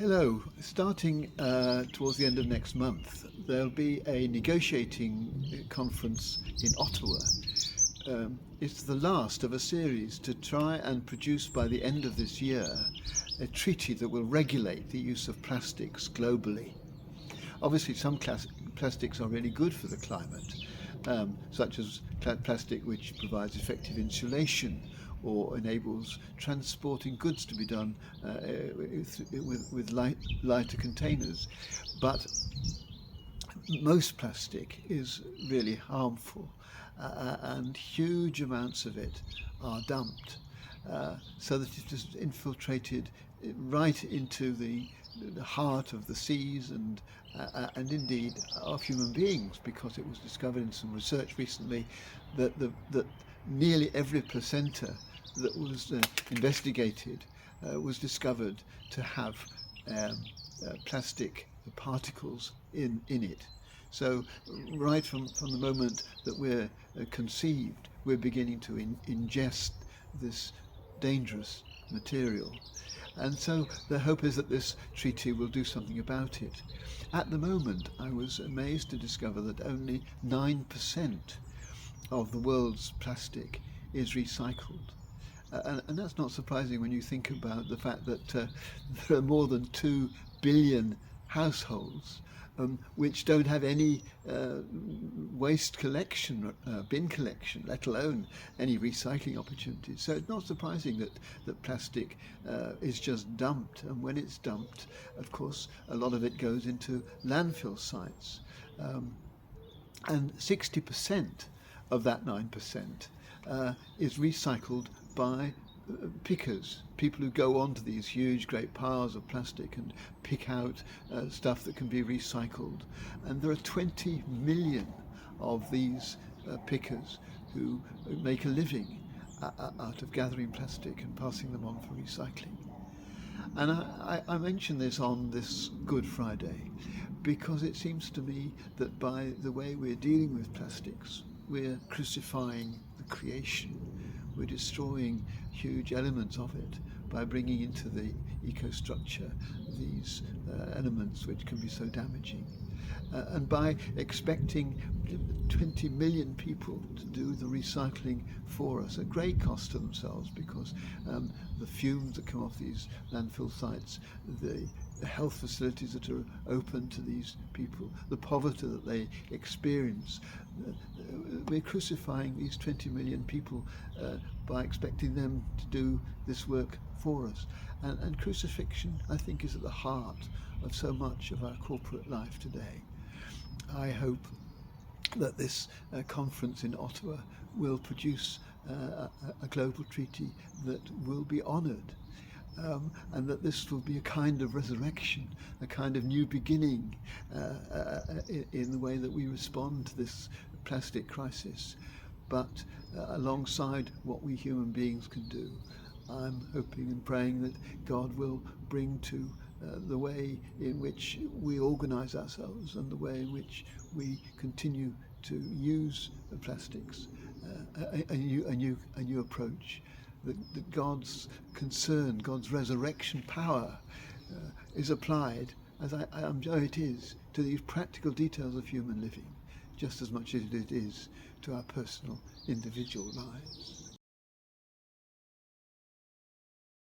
Hello. Starting towards the end of next month, there'll be a negotiating conference in Ottawa. It's the last of a series to try and produce by the end of this year a treaty that will regulate the use of plastics globally. Obviously, some plastics are really good for the climate, such as plastic which provides effective insulation or enables transporting goods to be done with lighter containers. But most plastic is really harmful, and huge amounts of it are dumped, so that it is infiltrated right into the heart of the seas and indeed of human beings, because it was discovered in some research recently that nearly every placenta that was investigated was discovered to have plastic particles in it. So right from the moment that we're conceived, we're beginning to ingest this dangerous material. And so the hope is that this treaty will do something about it. At the moment, I was amazed to discover that only 9% of the world's plastic is recycled. And that's not surprising when you think about the fact that there are more than 2 billion households which don't have any waste collection, bin collection, let alone any recycling opportunities. So it's not surprising that plastic is just dumped. And when it's dumped, of course, a lot of it goes into landfill sites. And 60% of that 9% is recycled by pickers, people who go onto these huge great piles of plastic and pick out stuff that can be recycled. And there are 20 million of these pickers who make a living out of gathering plastic and passing them on for recycling. And I mention this on this Good Friday because it seems to me that by the way we're dealing with plastics, we're crucifying the creation. We're destroying huge elements of it by bringing into the ecostructure these elements which can be so damaging. And by expecting 20 million people to do the recycling for us at great cost to themselves, because the fumes that come off these landfill sites, the health facilities that are open to these people, the poverty that they experience, we're crucifying these 20 million people by expecting them to do this work for us. And crucifixion, I think, is at the heart of so much of our corporate life today. I hope that this conference in Ottawa will produce a global treaty that will be honoured, and that this will be a kind of resurrection, a kind of new beginning in the way that we respond to this plastic crisis. But alongside what we human beings can do, I'm hoping and praying that God will bring to the way in which we organise ourselves and the way in which we continue to use plastics a new approach. That God's concern, God's resurrection power is applied, as I know it is, to these practical details of human living, just as much as it is to our personal individual lives.